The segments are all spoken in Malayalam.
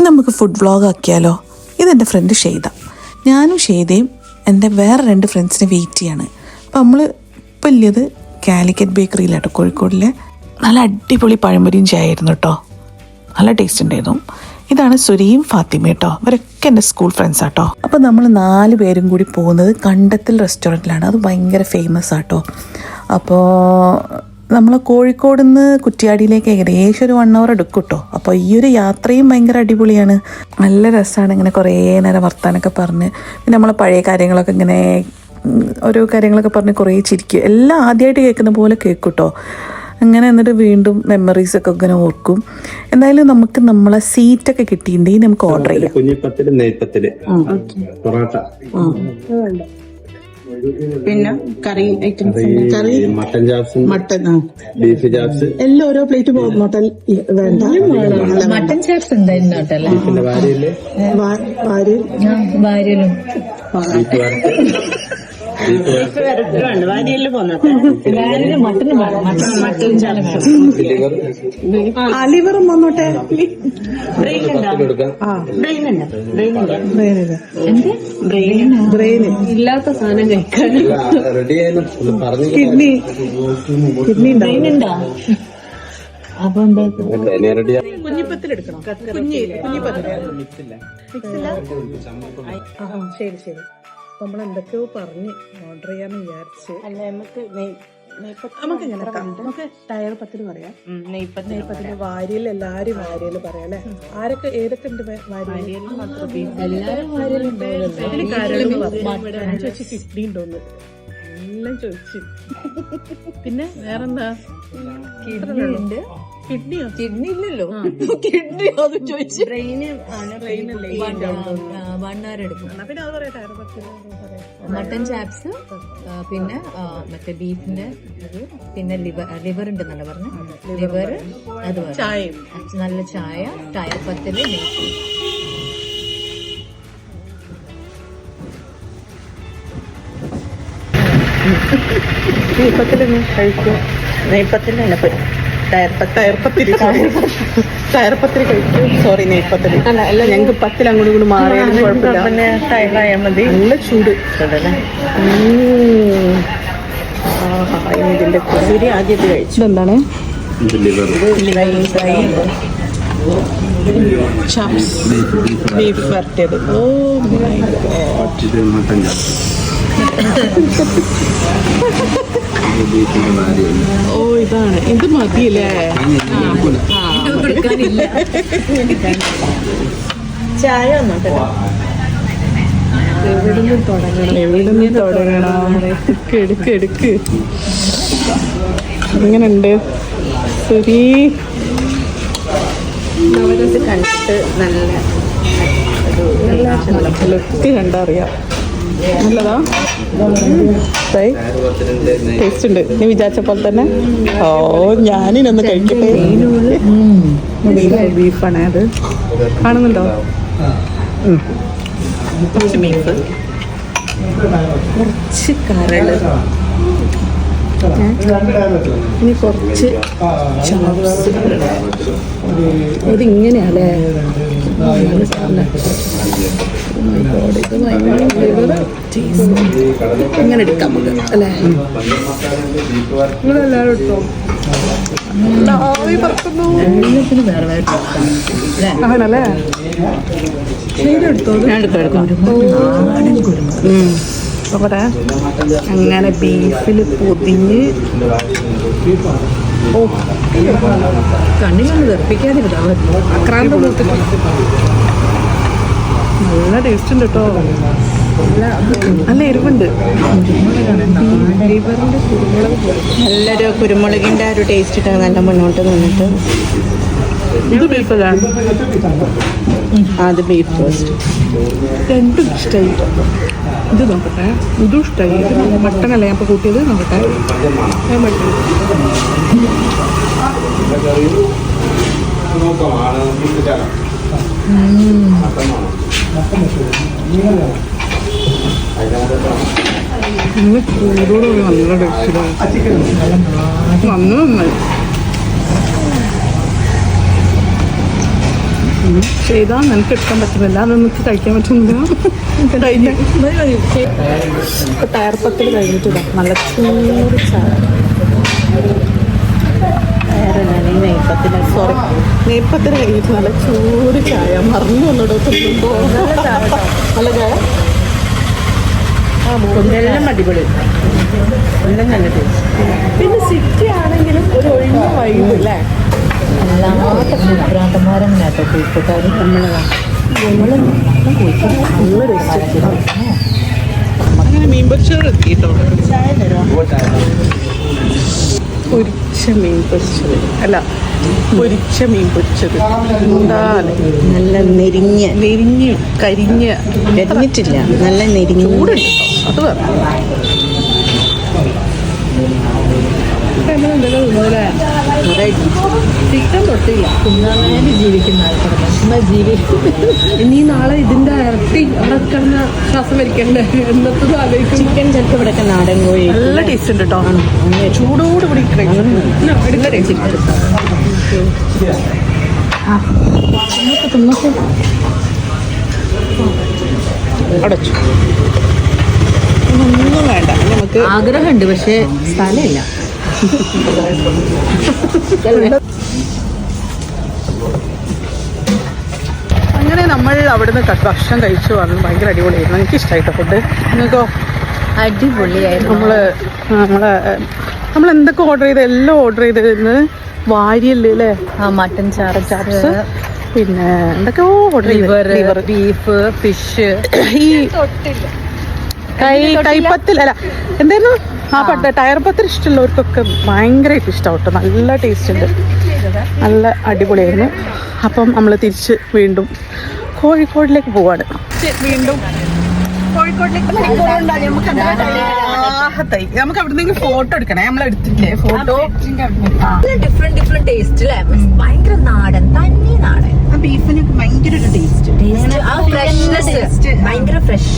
നമുക്ക് ഫുഡ് വ്ളോഗ് ആക്കിയാലോ? ഇതെൻ്റെ ഫ്രണ്ട് ഷെയ്ത. ഞാനും ഷെയ്തയും എൻ്റെ വേറെ 2 ഫ്രണ്ട്സിനെ വെയിറ്റ് ചെയ്യാണ്. അപ്പോൾ നമ്മൾ ഇപ്പം ഇല്ലത് കാലിക്കറ്റ് ബേക്കറിയിലാട്ടോ, കോഴിക്കോടിലെ. നല്ല അടിപൊളി പഴംപൊരിയും ചായ ആയിരുന്നു കേട്ടോ, നല്ല ടേസ്റ്റ് ഉണ്ടായിരുന്നു. ഇതാണ് സുരയും ഫാത്തിമ കേട്ടോ, ഇവരൊക്കെ എൻ്റെ സ്കൂൾ ഫ്രണ്ട്സ് ആട്ടോ. അപ്പോൾ നമ്മൾ 4 പേരും കൂടി പോകുന്നത് കണ്ടത്തിൽ റെസ്റ്റോറൻറ്റിലാണ്. അത് ഭയങ്കര ഫേമസ് ആട്ടോ. അപ്പോൾ നമ്മൾ കോഴിക്കോട് നിന്ന് കുറ്റ്യാടിയിലേക്ക് ഏകദേശം ഒരു 1 hour എടുക്കും കേട്ടോ. അപ്പോൾ ഈ ഒരു യാത്രയും ഭയങ്കര അടിപൊളിയാണ്, നല്ല രസമാണ്. ഇങ്ങനെ കുറേ നേരം വർത്താനൊക്കെ പറഞ്ഞ്, പിന്നെ നമ്മളെ പഴയ കാര്യങ്ങളൊക്കെ ഇങ്ങനെ ഓരോ കാര്യങ്ങളൊക്കെ പറഞ്ഞ് കുറേ ചിരിക്കും. എല്ലാം ആദ്യമായിട്ട് കേൾക്കുന്ന പോലെ കേൾക്കും കേട്ടോ. അങ്ങനെ എന്നിട്ട് വീണ്ടും മെമ്മറീസൊക്കെ ഇങ്ങനെ ഓർക്കും. എന്തായാലും നമുക്ക് നമ്മളെ സീറ്റൊക്കെ കിട്ടിയിട്ടുണ്ടെങ്കിൽ നമുക്ക് ഓർഡർ ചെയ്യാം. പിന്നെ കറി ഐറ്റംസ്, കറി mutton chops, mutton, beef chops എല്ലാം ഓരോ പ്ലേറ്റ് മട്ടൻ വേണ്ട. മട്ടൻ ചാപ്സ് എന്തായിരുന്നോട്ടല്ലേ, ഭാര്യയിലും ലിവറും വന്നോട്ടെ. ബ്രെയിന് ഇല്ലാത്ത സാധനം കഴിക്കാൻ കിഡ്നി ഉണ്ടോ? അപ്പൊ എന്താ കുഞ്ഞിപ്പത്തിലെടുക്കണം, ശരി ശരി. നമ്മൾ എന്തൊക്കെയോ പറഞ്ഞ് ഓർഡർ ചെയ്യാന്ന് വിചാരിച്ച്. നമുക്ക് ഇങ്ങനെ നമുക്ക് ടയർ 10 പറയാം. നെയ്പ്പത്തിന് വാരിയൽ, എല്ലാരും വാരിയൽ പറയാം അല്ലെ. ആരൊക്കെ ഏതൊക്കെ ഉണ്ട് വാരിയൽ? ചോദിച്ചു കിഡ്നി ഉണ്ടോന്ന് എല്ലാം ചോദിച്ചു. പിന്നെ വേറെന്താ? കിഡ്നിയോ? കിഡ്നി ഇല്ലല്ലോ. കിഡ്നി അത് ചോദിച്ചു. പിന്നെ അത് പറയാം, ടയർ 10 മട്ടൻ ചാപ്സ്, പിന്നെ മറ്റേ ബീഫിന്റെ ഇത്, പിന്നെ ലിവർ ഉണ്ടെന്നല്ല പറഞ്ഞു. ലിവർ, അത് ചായ, നല്ല ചായ, ടയർ 10 നെയ്പ്പത്തിലൊന്നും കഴിക്കും. നെയ്പ്പത്തിലല്ല, ടയർ 10 കഴിക്കും. സോറി, നെയ്പ്പത്തില് അല്ല. ഞങ്ങൾക്ക് 10 അങ്ങോട്ടും കൂടി മാറിയാലും കുഴപ്പമില്ല. ടയറായാൽ മതി. നല്ല ചൂട്. ഇതിന്റെ കുതിരി ആദ്യത്തെ കഴിച്ചു. എന്താണ് ബീഫ് വരട്ടിയത്. Oh my god. ഓ ഇതാണ്, ഇത് മതിയല്ലേ? ചായ എവിടുന്ന് തുടങ്ങണം? എടുക്ക്. എങ്ങനെയുണ്ട് ശരി? കണ്ടിട്ട് നല്ല ലുക്ക് കണ്ടറിയാം. നല്ലതാ, ടേസ്റ്റ് ഉണ്ട്. നീ വിചാരിച്ച പോലെ തന്നെ. ഓ, ഞാനിനൊന്ന് കഴിക്കട്ടെ. ബീഫാണ് അത്, കാണുന്നുണ്ടോ? കുറച്ച് ബീഫ്, കുറച്ച് കരള്, ഇനി കുറച്ച് ചാപ്സ്. ഇതിങ്ങനെയാണല്ലേ? ഇങ്ങനെ എടുക്കാം നമുക്ക് അല്ലേ? നിങ്ങളെല്ലാവരും എടുത്തോ? അങ്ങനല്ലേ? എടുത്തോ? അവിടെ അങ്ങനെ ബീഫിൽ പൊതിഞ്ഞ്. ഓ, കണ്ണിലൊന്ന് തെറിപ്പിക്കാതിരുതാ ആക്രാന്തം. നല്ല ടേസ്റ്റ് ഉണ്ട് കേട്ടോ, നല്ല എരിവുണ്ട്. ലിവറിന്റെ കുരുമുളക് നല്ലൊരു കുരുമുളകിന്റെ ഒരു ടേസ്റ്റ് ഇട്ടാണ് നല്ല മുന്നോട്ട് നിന്നിട്ട്. ഇത് ബീഫാണ്, അത് ബീഫ് ടോസ്റ്റ്. രണ്ടും ഇഷ്ടമായി. ഇത് നോക്കട്ടെ, ഇതും ഇഷ്ടമായി. ഇത് മട്ടനല്ല ഞാൻ ഇപ്പോൾ കൂട്ടിയത്. നോക്കട്ടെ, ചൂടോട് നല്ല ടേസ്റ്റ്. നന്നായി ചെയ്താൽ നിനക്ക് എടുക്കാൻ പറ്റുന്നില്ല, അത് നമുക്ക് കഴിക്കാൻ പറ്റുന്നില്ല. കഴിഞ്ഞ ടയർപ്പത്തിൽ കഴിഞ്ഞിട്ടില്ല, നല്ല ചൂട് ചായ. നെയ്പ്പത്തിന് കഴിഞ്ഞിട്ട് നല്ല ചൂട് ചായ. മറന്നു വന്നിടോ തിന്നുമ്പോ നല്ല ചായ. എല്ലാം അടിപൊളി, എല്ലാം നല്ല ടേസ്റ്റ്. പിന്നെ സിറ്റി ആണെങ്കിലും ഒരു ഒഴിഞ്ഞ വൈബ് അല്ലേ? അല്ലാത്ത ഭ്രാന്തന്മാരെന്നാട്ടോ കോഴിക്കോട്ടുകാർ. അങ്ങനെ മീൻ പൊരിച്ചോറ് എത്തിയിട്ടോ. പൊരിച്ച മീൻ പൊരിച്ചത് അല്ല, പൊരിച്ച മീൻ പൊരിച്ചത്. എന്താ നല്ല നെരിഞ്ഞ് കരിഞ്ഞ് കരിഞ്ഞിട്ടില്ല, നല്ല നെരിഞ്ഞ് ചൂടുണ്ട് അത് വേറെ. ചിക്കൻ തൊട്ടില്ല. തിന്നാൻ ജീവിക്കുന്ന ആൾക്കാരാണ്. എന്നാൽ ഇനി നാളെ ഇതിന്റെ ഇരട്ടി അവിടെ കിടന്ന ശ്വാസം വലിക്കണ്ടേ എന്നത്തത് ആലോചിക്കും. ചിക്കൻ ചിലപ്പോൾ ഇവിടെ നാടൻ കോഴി നല്ല ടേസ്റ്റ് ഉണ്ട് കേട്ടോ. ചൂടോട് കൂടി നല്ല ടേസ്റ്റ്. അടച്ചു. ഒന്നും വേണ്ട നമുക്ക്. ആഗ്രഹമുണ്ട്, പക്ഷേ സ്ഥലമില്ല. അങ്ങനെ നമ്മൾ അവിടുന്ന് ഭക്ഷണം കഴിച്ചു വന്നു. ഭയങ്കര അടിപൊളിയായിരുന്നു. എനിക്ക് ഇഷ്ടമായിട്ടോ ഫുഡ്. നിങ്ങൾക്കോ? അടിപൊളിയായിരുന്നു. നമ്മൾ എന്തൊക്കെ ഓർഡർ ചെയ്ത്, എല്ലാം ഓർഡർ ചെയ്തിരുന്നത് വാരിയല്ലേ അല്ലേ? മട്ടൻ ചാപ്സ്, പിന്നെ എന്തൊക്കെയോ ഓർഡർ ലിവർ, ബീഫ്, ഫിഷ്. ഈ കൈപ്പത്തിൽ അല്ല എന്തായിരുന്നു ആ ടയർ പത്തിൽ ഇഷ്ടമുള്ളവർക്കൊക്കെ ഭയങ്കരമായിട്ട് ഇഷ്ടമാവും കേട്ടോ. നല്ല ടേസ്റ്റ് ഉണ്ട്, നല്ല അടിപൊളിയായിരുന്നു. അപ്പം നമ്മൾ തിരിച്ച് വീണ്ടും കോഴിക്കോടിലേക്ക് പോവാണ്. വീണ്ടും കോഴിക്കോടിലേക്ക് നമുക്ക് അവിടെ നിന്ന് ഫോട്ടോ എടുക്കണേ. നമ്മൾ എടുത്തില്ലേ ഫോട്ടോ? ഡിഫറെന്റ് ടേസ്റ്റ് അല്ലേ? ഭയങ്കര നാടൻ, തനി നാടൻ. ആ ബീഫിനൊക്കെ ഭയങ്കര ഒരു ടേസ്റ്റ്, ഭയങ്കര ഫ്രഷ്.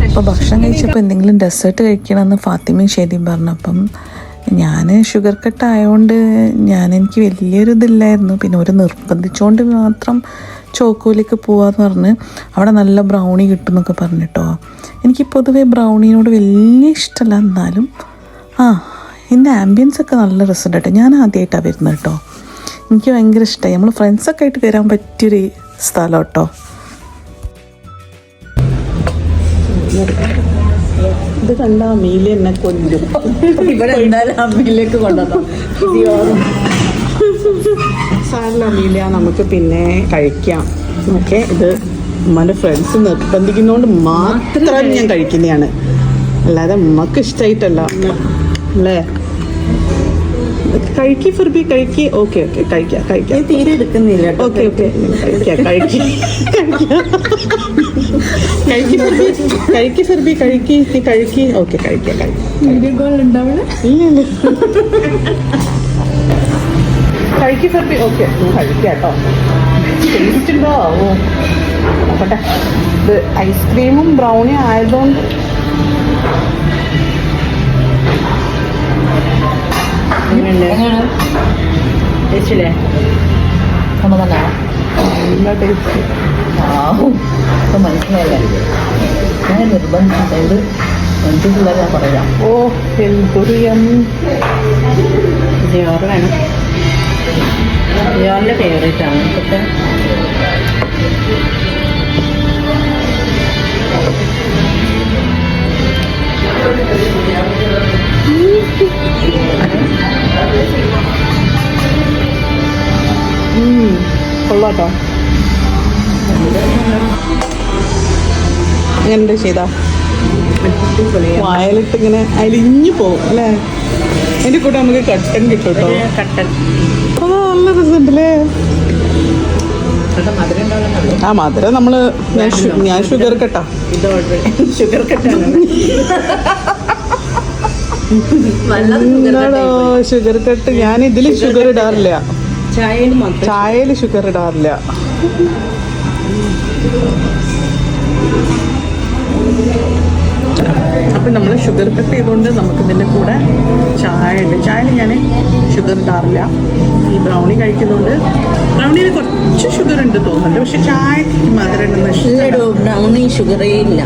അപ്പോൾ ഭക്ഷണം കഴിച്ചപ്പോൾ എന്തെങ്കിലും ഡെസേർട്ട് കഴിക്കണമെന്ന് ഫാത്തിമയും ഷെയ്ദിയും പറഞ്ഞപ്പം ഞാൻ ഷുഗർ കട്ട് ആയതുകൊണ്ട് എനിക്ക് വലിയൊരു ഇതില്ലായിരുന്നു. പിന്നെ ഒരു നിർബന്ധിച്ചുകൊണ്ട് മാത്രം ചോക്കോയിലേക്ക് പോവാന്ന് പറഞ്ഞ് അവിടെ നല്ല ബ്രൗണി കിട്ടും എന്നൊക്കെ പറഞ്ഞിട്ടോ. എനിക്ക് പൊതുവേ ബ്രൗണിനോട് വലിയ ഇഷ്ടമല്ല, എന്നാലും ഇതിൻ്റെ ആംബിയൻസ് ഒക്കെ നല്ല രസമുണ്ട് കേട്ടോ. ഞാൻ ആദ്യമായിട്ടാണ് വരുന്നത് കേട്ടോ. എനിക്ക് ഭയങ്കര ഇഷ്ടമായി. നമ്മൾ ഫ്രണ്ട്സൊക്കെ ആയിട്ട് വരാൻ പറ്റിയൊരു സ്ഥലം കേട്ടോ. ഇത് കണ്ട അമ്മയില് എന്നെ കൊല്ലും. ഇവിടെ എന്തായാലും അമ്മയിലേക്ക് കൊണ്ടുവന്നോ. സാറിന് അമ്മയില്ല, നമുക്ക് പിന്നെ കഴിക്കാം. ഓക്കെ, ഇത് ഉമ്മൻ്റെ ഫ്രണ്ട്സ് നിർബന്ധിക്കുന്നതുകൊണ്ട് മാത്രം ഞാൻ കഴിക്കുന്നതാണ്, അല്ലാതെ ഉമ്മക്ക് ഇഷ്ടമായിട്ടല്ല അല്ലേ? കഴിക്കി ഫിർബി കഴിക്കി. ഓക്കെ കഴിക്കാം. തീരെ എടുക്കുന്നില്ല. ഓക്കെ കഴിക്കി ഫിർബി കഴിക്കി. ഓക്കെ കഴിക്കാം. വീഡിയോ കോൾ ഉണ്ടാവണേ? ഇല്ല കഴിക്കി ഫിർബി. ഓക്കെ കഴിക്കാം കേട്ടോ. ടേസ്റ്റ് ഉണ്ടോ നോക്കട്ടെ. ഇത് ഐസ്ക്രീമും ബ്രൗണി ആയതുകൊണ്ട് എങ്ങനെയാണ് ടേസ്റ്റില്ലേ? സമാധാനമാണ്. നല്ല ടേസ്റ്റ്. ഇപ്പം മനസ്സിലായില്ലേ? ഞാൻ നിർബന്ധിച്ചിട്ടുണ്ട്. മനസ്സിലുള്ള ഞാൻ പറയാം. ഓ എന്തൊരു ജോറ് വേണം. ജോറിൻ്റെ ഫേവറേറ്റ് ആണ് ഇപ്പോഴത്തെ. കൊള്ളാട്ടോ. എങ്ങനെ ചെയ്താ വായലിട്ട് ഇങ്ങനെ അലിഞ്ഞു പോവും അല്ലേ? അതിൻ്റെ കൂടെ നമുക്ക് കട്ടൻ കിട്ടും കേട്ടോ. കട്ടൻ നല്ല രസമുണ്ടല്ലേ? ആ മധുരം നമ്മള് ഞാൻ ഷുഗർ കട്ടാ. ഇത് ഓൾറെഡി ഷുഗർ കട്ടാണ്. Sugar cut. ഞാൻ ഇതില് ഷുഗർ ഇടാറില്ല. ചായയിൽ ഷുഗർ ഇടാറില്ല. അപ്പം നമ്മൾ ഷുഗർ കട്ട് ചെയ്തുകൊണ്ട് നമുക്ക് ഇതിൻ്റെ കൂടെ ചായ ഉണ്ട്. ചായയിൽ ഞാൻ ഷുഗർ ഇടാറില്ല. ഈ ബ്രൗണി കഴിക്കുന്നതുകൊണ്ട് ബ്രൗണിയിൽ കുറച്ച് ഷുഗർ ഉണ്ട് തോന്നുന്നുണ്ട്, പക്ഷെ ചായക്ക് മധുരം ഉണ്ടെന്ന് ഇഷ്ടം. ബ്രൗണി ഷുഗറേ ഇല്ല.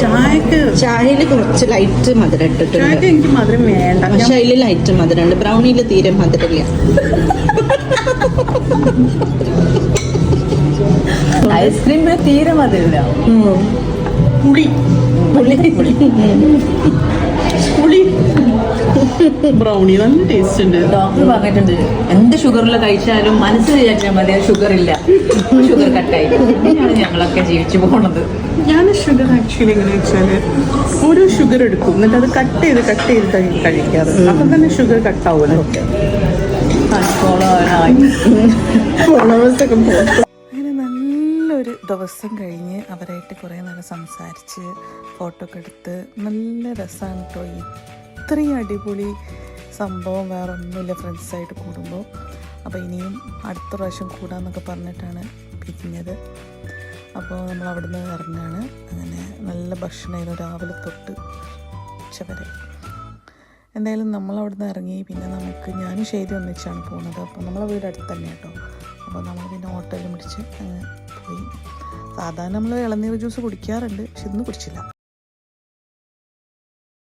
ചായക്ക് ചായയിൽ കുറച്ച് ലൈറ്റ് മധുരം ഇട്ടിട്ടുണ്ട്. ചായക്ക് എനിക്ക് മധുരം വേണ്ട. പക്ഷെ അതിൽ ലൈറ്റ് മധുരം ഉണ്ട്. ബ്രൗണിയിൽ തീരെ മധുരമില്ല. ഐസ്ക്രീമിന് തീരെ മതില്ല. പുളി പുളി ബ്രൗണി നല്ല ടേസ്റ്റ് ഉണ്ട്. ഡോക്ടർ പറഞ്ഞിട്ടുണ്ട് എന്ത് ഷുഗറിൽ കഴിച്ചാലും മനസ്സ് വിചാരിച്ചാൽ മതി ഷുഗർ ഇല്ല, ഷുഗർ കട്ടായി. അങ്ങനെയാണ് ഞങ്ങളൊക്കെ ജീവിച്ചു പോണത്. ഞാൻ ഷുഗർ ആക്ച്വലി എങ്ങനെ വെച്ചാൽ ഓരോ ഷുഗർ എടുക്കും, എന്നിട്ട് അത് കട്ട് ചെയ്ത് കഴിക്കാറ്. അപ്പം തന്നെ ഷുഗർ കട്ടാവുമല്ലോ. ഫോളോവേഴ്സൊക്കെ പോകും. അങ്ങനെ നല്ലൊരു ദിവസം കഴിഞ്ഞ് അവരായിട്ട് കുറേ നേരം സംസാരിച്ച് ഫോട്ടോ ഒക്കെ എടുത്ത് നല്ല രസമാണ് കേട്ടോ. ഇത്രയും അടിപൊളി സംഭവം വേറെ ഒന്നുമില്ല ഫ്രണ്ട്സായിട്ട് കൂടുമ്പോൾ. അപ്പോൾ ഇനിയും അടുത്ത പ്രാവശ്യം കൂടാന്നൊക്കെ പറഞ്ഞിട്ടാണ് പിരിഞ്ഞത്. അപ്പോൾ നമ്മൾ അവിടെ നിന്ന് ഇറങ്ങുകയാണ്. അങ്ങനെ നല്ല ഭക്ഷണമായിരുന്നു രാവിലെ തൊട്ട് ഉച്ചവരെ. എന്തായാലും നമ്മൾ അവിടെ നിന്ന് ഇറങ്ങി. പിന്നെ നമുക്ക് ഞാനും ശരി ഒന്നിച്ചാണ് പോകുന്നത്. അപ്പോൾ നമ്മളെ വീട് അടുത്ത് തന്നെ കേട്ടോ. അപ്പോൾ നമ്മൾ പിന്നെ ഓട്ടോയിലും പിടിച്ച് പോയി. സാധാരണ നമ്മൾ ഇളനീർ ജ്യൂസ് കുടിക്കാറുണ്ട്, പക്ഷെ ഇന്ന് കുടിച്ചില്ല.